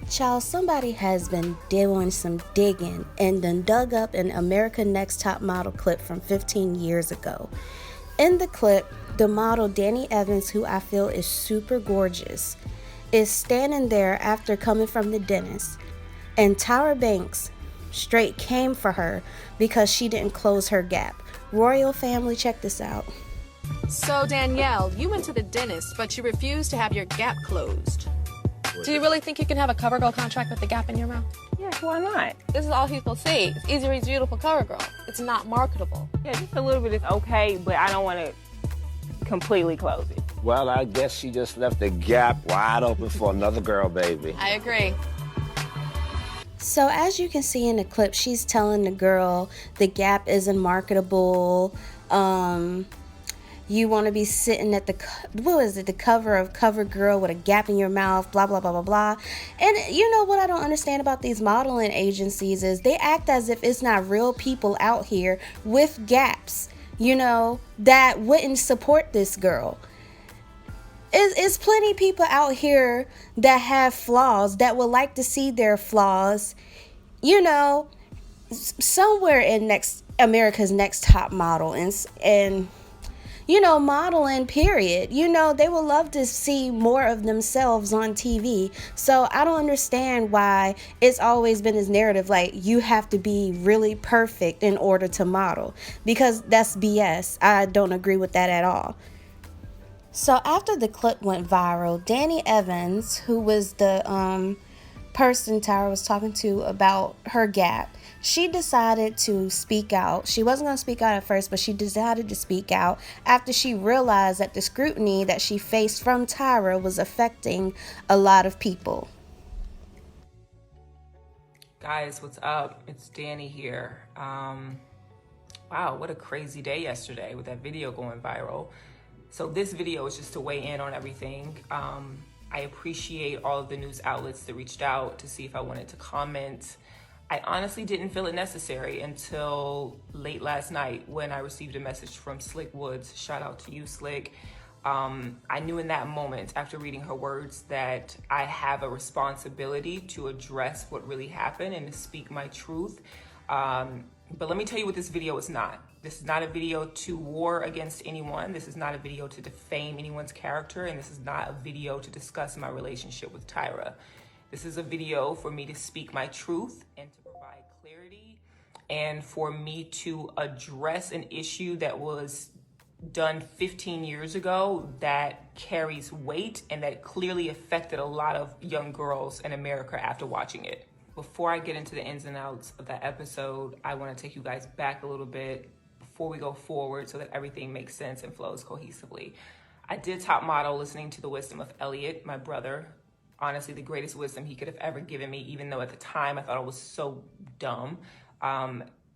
Child, somebody has been doing some digging and then dug up an America Next Top Model clip from 15 years ago. In the clip, the model Dani Evans, who I feel is super gorgeous, is standing there after coming from the dentist, and Tyra Banks straight came for her because she didn't close her gap. Royal family, check this out. So Danielle, you went to the dentist, but you refused to have your gap closed. Do you really think you can have a CoverGirl contract with the gap in your mouth? Yeah, why not? This is all people see. It's easy to reach beautiful CoverGirl. It's not marketable. Yeah, just a little bit is okay, but I don't want to completely close it. Well, I guess she just left the gap wide open for another girl, baby. I agree. So as you can see in the clip, she's telling the girl the gap isn't marketable. You want to be sitting at the cover of CoverGirl with a gap in your mouth, blah, blah, blah, blah, blah. And you know what I don't understand about these modeling agencies is they act as if it's not real people out here with gaps, you know, that wouldn't support this girl. It's plenty of people out here that have flaws, that would like to see their flaws, you know, somewhere in America's Next Top Model and you know, modeling, period. You know, they would love to see more of themselves on TV. So I don't understand why it's always been this narrative like you have to be really perfect in order to model, because that's BS. I don't agree with that at all. So after the clip went viral, Dani Evans, who was the person Tyra was talking to about her gap, she decided to speak out. She wasn't going to speak out at first, but she decided to speak out after she realized that the scrutiny that she faced from Tyra was affecting a lot of people. Guys, what's up? It's Dani here. Wow, what a crazy day yesterday with that video going viral. So this video is just to weigh in on everything. I appreciate all of the news outlets that reached out to see if I wanted to comment. I honestly didn't feel it necessary until late last night when I received a message from Slick Woods. Shout out to you, Slick. I knew in that moment, after reading her words, that I have a responsibility to address what really happened and to speak my truth. But let me tell you what this video is not. This is not a video to war against anyone. This is not a video to defame anyone's character. And this is not a video to discuss my relationship with Tyra. This is a video for me to speak my truth and to provide clarity and for me to address an issue that was done 15 years ago that carries weight and that clearly affected a lot of young girls in America after watching it. Before I get into the ins and outs of that episode, I want to take you guys back a little bit before we go forward so that everything makes sense and flows cohesively. I did top model listening to the wisdom of Elliot, my brother. Honestly, the greatest wisdom he could have ever given me, even though at the time I thought it was so dumb.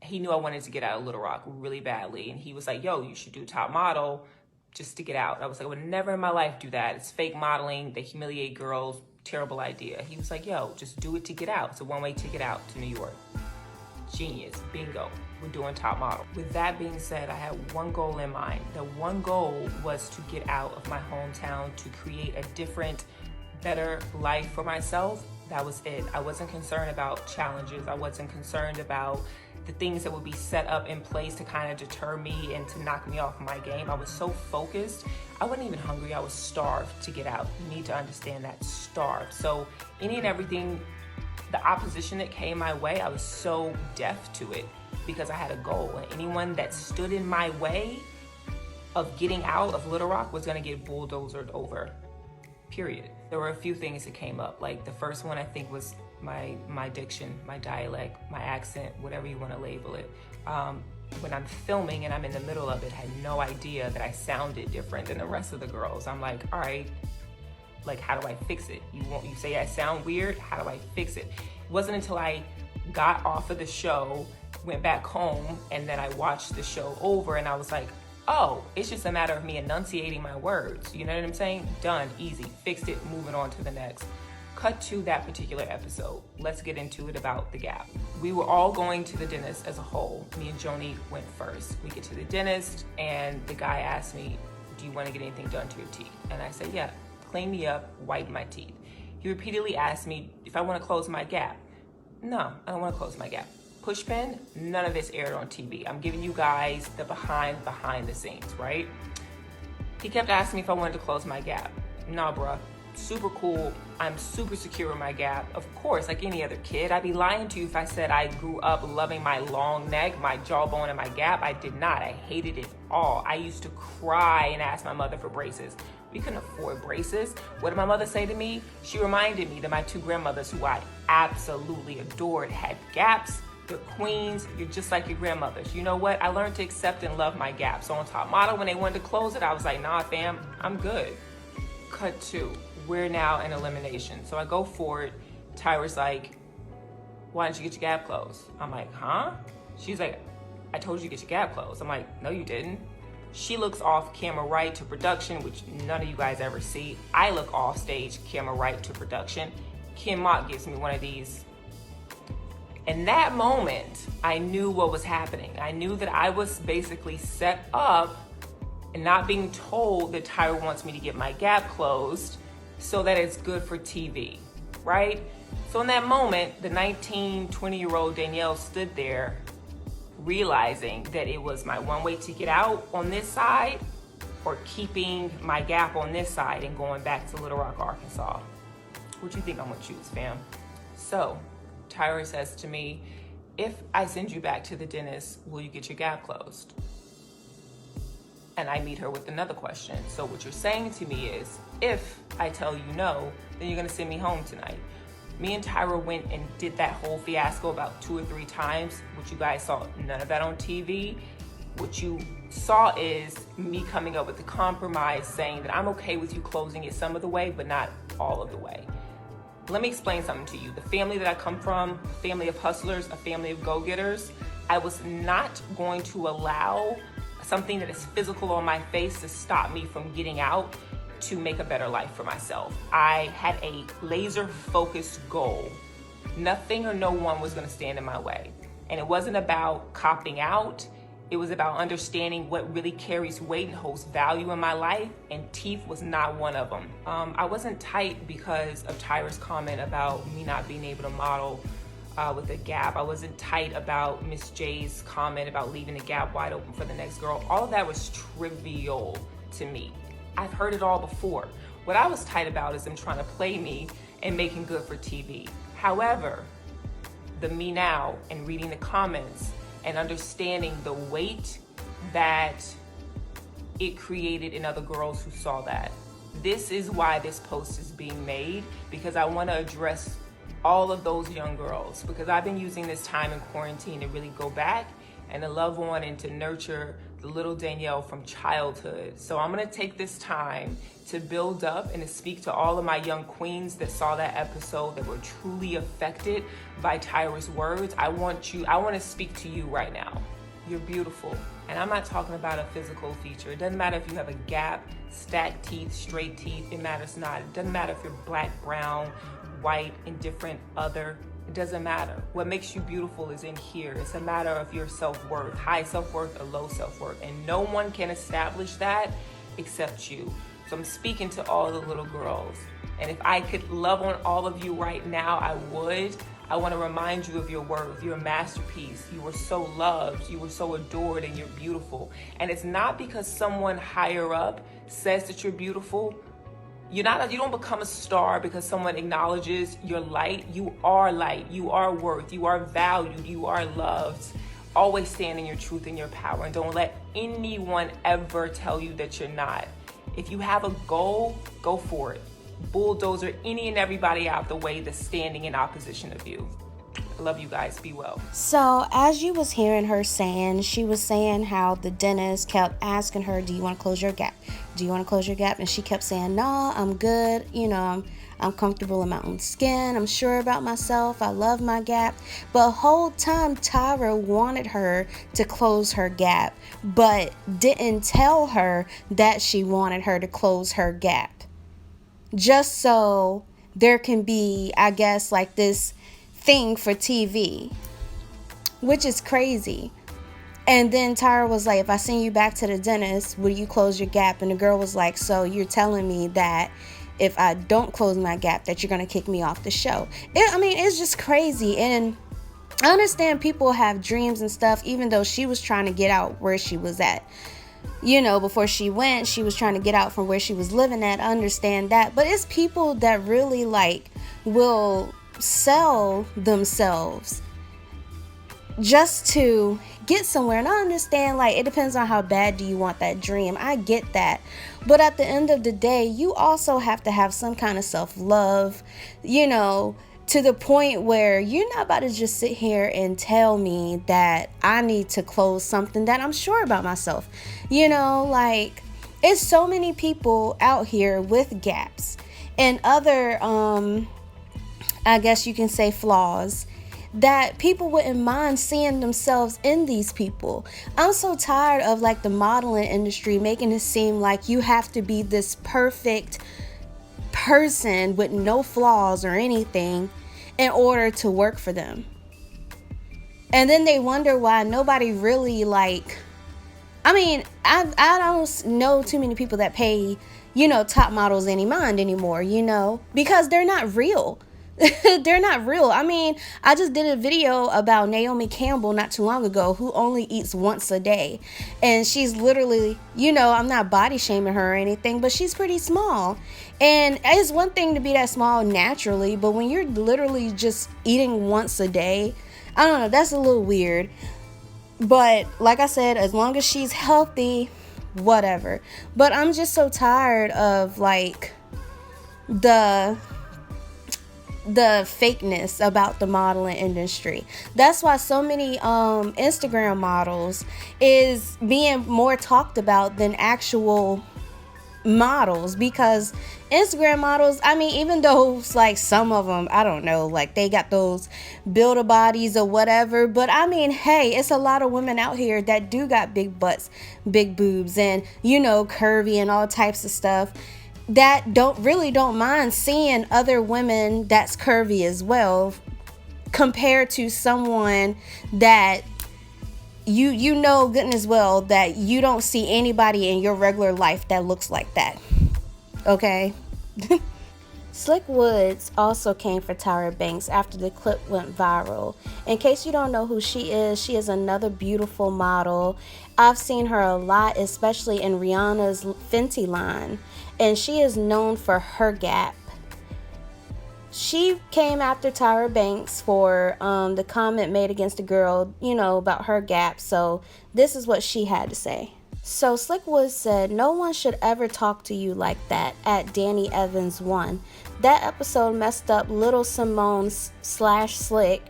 He knew I wanted to get out of Little Rock really badly. And he was like, yo, you should do top model just to get out. I was like, I would never in my life do that. It's fake modeling. They humiliate girls. Terrible idea. He was like, yo, just do it to get out. It's a one-way ticket out to New York. Genius. Bingo. We're doing top model. With that being said, I had one goal in mind. The one goal was to get out of my hometown, to create a different, better life for myself. That was it. I wasn't concerned about challenges. I wasn't concerned about the things that would be set up in place to kind of deter me and to knock me off my game. I was so focused. I wasn't even hungry. I was starved to get out. You need to understand that, starved. So any and everything, the opposition that came my way, I was so deaf to it because I had a goal. And anyone that stood in my way of getting out of Little Rock was gonna get bulldozered over. Period. There were a few things that came up. Like the first one I think was my diction, my dialect, my accent, whatever you want to label it. When I'm filming and I'm in the middle of it, I had no idea that I sounded different than the rest of the girls. I'm like, all right, like how do I fix it? You say I sound weird, how do I fix it? It wasn't until I got off of the show, went back home, and then I watched the show over and I was like, oh, it's just a matter of me enunciating my words. You know what I'm saying? Done, easy, fixed it, moving on to the next. Cut to that particular episode. Let's get into it about the gap. We were all going to the dentist as a whole. Me and Joni went first. We get to the dentist and the guy asked me, do you want to get anything done to your teeth? And I said, yeah, clean me up, wipe my teeth. He repeatedly asked me if I want to close my gap. No, I don't want to close my gap. Pushpin, none of this aired on TV. I'm giving you guys the behind the scenes, right? He kept asking me if I wanted to close my gap. Nah, bruh. Super cool. I'm super secure in my gap. Of course, like any other kid. I'd be lying to you if I said I grew up loving my long neck, my jawbone, and my gap. I did not. I hated it all. I used to cry and ask my mother for braces. We couldn't afford braces. What did my mother say to me? She reminded me that my two grandmothers, who I absolutely adored, had gaps. They're queens. You're just like your grandmothers. You know what? I learned to accept and love my gap. So on Top Model, when they wanted to close it, I was like, nah, fam, I'm good. Cut to, we're now in elimination. So I go forward. Tyra's like, why didn't you get your gap closed? I'm like, huh? She's like, I told you to get your gap closed. I'm like, no, you didn't. She looks off camera right to production, which none of you guys ever see. I look off stage, camera right to production. Kim Mott gives me one of these. In that moment, I knew what was happening. I knew that I was basically set up and not being told that Tyra wants me to get my gap closed so that it's good for TV, right? So in that moment, the 19, 20-year-old Danielle stood there realizing that it was my one way to get out on this side or keeping my gap on this side and going back to Little Rock, Arkansas. What do you think I'm gonna choose, fam? So Tyra says to me, if I send you back to the dentist, will you get your gap closed? And I meet her with another question. So what you're saying to me is, if I tell you no, then you're gonna send me home tonight. Me and Tyra went and did that whole fiasco about 2 or 3 times, which you guys saw none of that on TV. What you saw is me coming up with a compromise saying that I'm okay with you closing it some of the way, but not all of the way. Let me explain something to you. The family that I come from, a family of hustlers, a family of go-getters, I was not going to allow something that is physical on my face to stop me from getting out to make a better life for myself. I had a laser-focused goal. Nothing or no one was gonna stand in my way. And it wasn't about copping out. It was about understanding what really carries weight and holds value in my life, and teeth was not one of them. I wasn't tight because of Tyra's comment about me not being able to model with a gap. I wasn't tight about Miss J's comment about leaving the gap wide open for the next girl. All of that was trivial to me. I've heard it all before. What I was tight about is them trying to play me and making good for TV. However, the me now and reading the comments and understanding the weight that it created in other girls who saw that. This is why this post is being made, because I want to address all of those young girls, because I've been using this time in quarantine to really go back and to love on and to nurture the little Danielle from childhood. So I'm gonna take this time to build up and to speak to all of my young queens that saw that episode, that were truly affected by Tyra's words. I want to speak to you right now. You're beautiful. And I'm not talking about a physical feature. It doesn't matter if you have a gap, stacked teeth, straight teeth, it matters not. It doesn't matter if you're black, brown, white, indifferent, other. It doesn't matter. What makes you beautiful is in here. It's a matter of your self-worth, high self-worth or low self-worth. And no one can establish that except you. So I'm speaking to all the little girls. And if I could love on all of you right now, I would. I want to remind you of your worth. You're a masterpiece. You were so loved. You were so adored, and you're beautiful. And it's not because someone higher up says that you're beautiful. You don't become a star because someone acknowledges your light. You are light. You are worth. You are valued. You are loved. Always stand in your truth and your power, and don't let anyone ever tell you that you're not. If you have a goal, go for it. Bulldozer any and everybody out the way that's standing in opposition of you. I love you guys. Be well. So as you was hearing her saying, she was saying how the dentist kept asking her, do you want to close your gap? Do you want to close your gap? And she kept saying, no, I'm good. You know, I'm comfortable in my own skin. I'm sure about myself. I love my gap. But the whole time Tyra wanted her to close her gap, but didn't tell her that she wanted her to close her gap. Just so there can be, I guess, like this thing for TV, which is crazy. And then Tyra was like, if I send you back to the dentist, will you close your gap? And the girl was like, so you're telling me that if I don't close my gap, that you're going to kick me off the show. It's just crazy. And I understand people have dreams and stuff, even though she was trying to get out where she was at. Before she went, she was trying to get out from where she was living at. I understand that. But it's people that really will sell themselves just to get somewhere. And I understand, it depends on how bad do you want that dream. I get that. But at the end of the day, you also have to have some kind of self-love, to the point where you're not about to just sit here and tell me that I need to close something that I'm sure about myself. It's so many people out here with gaps and other, I guess you can say, flaws, that people wouldn't mind seeing themselves in these people. I'm so tired of the modeling industry making it seem like you have to be this perfect person with no flaws or anything in order to work for them. And then they wonder why nobody really I don't know too many people that pay, top models any mind anymore, because they're not real. They're not real. I just did a video about Naomi Campbell not too long ago, who only eats once a day. And she's literally, I'm not body shaming her or anything, but she's pretty small. And it's one thing to be that small naturally, but when you're literally just eating once a day, I don't know, that's a little weird. But like I said, as long as she's healthy, whatever. But I'm just so tired of the fakeness about the modeling industry. That's why so many Instagram models is being more talked about than actual models, because Instagram models, even though some of them, I don't know, they got those builder bodies or whatever, but hey, it's a lot of women out here that do got big butts, big boobs, and curvy and all types of stuff, that don't mind seeing other women that's curvy as well, compared to someone that you know good and as well that you don't see anybody in your regular life that looks like that. Okay? Slick Woods also came for Tyra Banks after the clip went viral. In case you don't know who she is another beautiful model. I've seen her a lot, especially in Rihanna's Fenty line, and she is known for her gap. She came after Tyra Banks for the comment made against the girl, about her gap. So this is what she had to say. So Slick Woods said, "No one should ever talk to you like that" at Dani Evans 1. That episode messed up Little Simone / Slick.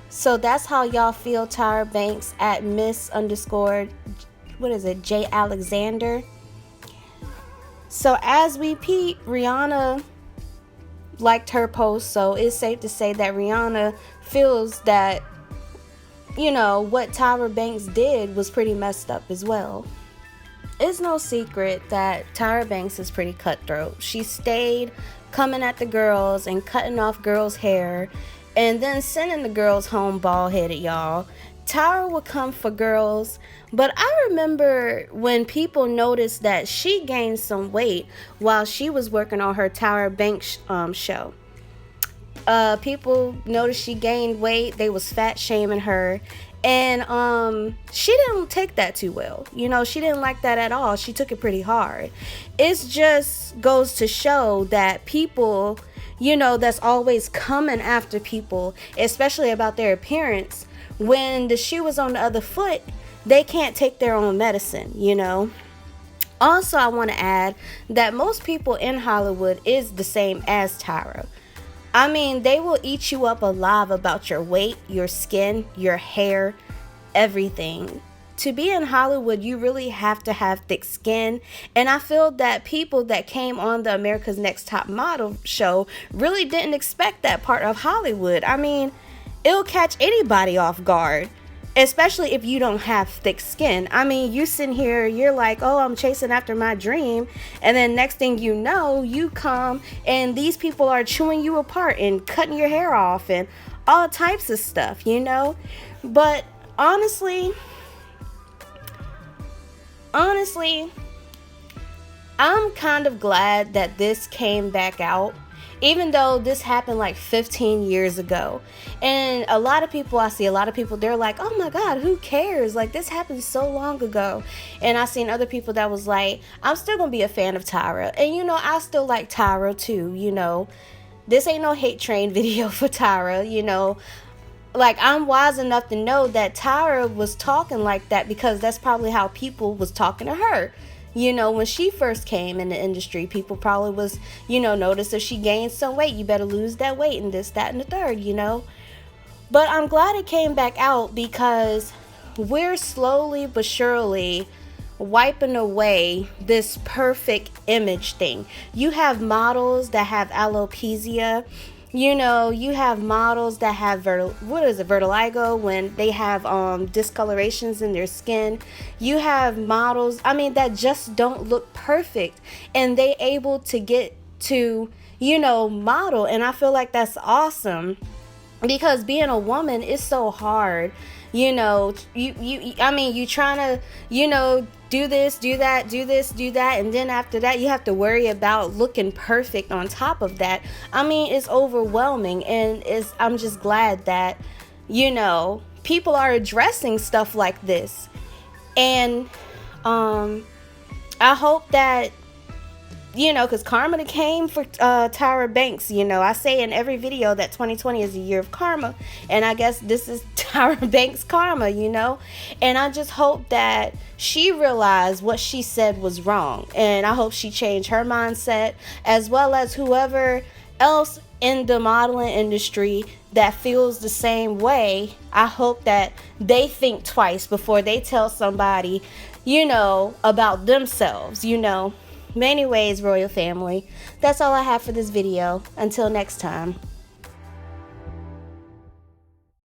So that's how y'all feel Tyra Banks at Miss _ J Alexander. So as we peep, Rihanna liked her post, so it's safe to say that Rihanna feels that, what Tyra Banks did was pretty messed up as well. It's no secret that Tyra Banks is pretty cutthroat. She stayed coming at the girls and cutting off girls' hair and then sending the girls home bald-headed, y'all. Tyra would come for girls, but I remember when people noticed that she gained some weight while she was working on her Tyra Banks show. People noticed she gained weight. They was fat shaming her, and she didn't take that too well. She didn't like that at all. She took it pretty hard. It just goes to show that people, that's always coming after people, especially about their appearance, when the shoe was on the other foot, they can't take their own medicine, Also, I want to add that most people in Hollywood is the same as Tyra. They will eat you up alive about your weight, your skin, your hair, everything. To be in Hollywood, you really have to have thick skin. And I feel that people that came on the America's Next Top Model show really didn't expect that part of Hollywood. It'll catch anybody off guard, especially if you don't have thick skin. You sitting here, you're like, oh, I'm chasing after my dream. And then next thing you know, you come and these people are chewing you apart and cutting your hair off and all types of stuff, But honestly, I'm kind of glad that this came back out, even though this happened like 15 years ago. And a lot of people, I see a lot of people, they're like, oh my God, who cares? Like, this happened so long ago. And I seen other people that was like, I'm still gonna be a fan of Tyra. And, you know, I still like Tyra too, you know. This ain't no hate train video for Tyra, you know. Like, I'm wise enough to know that Tyra was talking like that because that's probably how people was talking to her. You know, when she first came in the industry, people probably was, you know, notice if she gained some weight, you better lose that weight and this, that, and the third, you know. But I'm glad it came back out because we're slowly but surely wiping away this perfect image thing. You have models that have alopecia. You know, you have models that have vitiligo when they have discolorations in their skin. You have models, I mean, that just don't look perfect, and they able to get to, you know, model. And I feel like that's awesome, because being a woman is so hard. You know, I mean, you trying to, you know, do this, do that, do this, do that, and then after that you have to worry about looking perfect on top of that. I mean, it's overwhelming, and I'm just glad that, you know, people are addressing stuff like this. And I hope that, you know, because karma came for Tyra Banks. You know, I say in every video that 2020 is a year of karma, and I guess this is Tyra Banks karma, you know. And I just hope that she realized what she said was wrong, and I hope she changed her mindset, as well as whoever else in the modeling industry that feels the same way. I hope that they think twice before they tell somebody, you know, about themselves, you know. But anyways, royal family, that's all I have for this video. Until next time.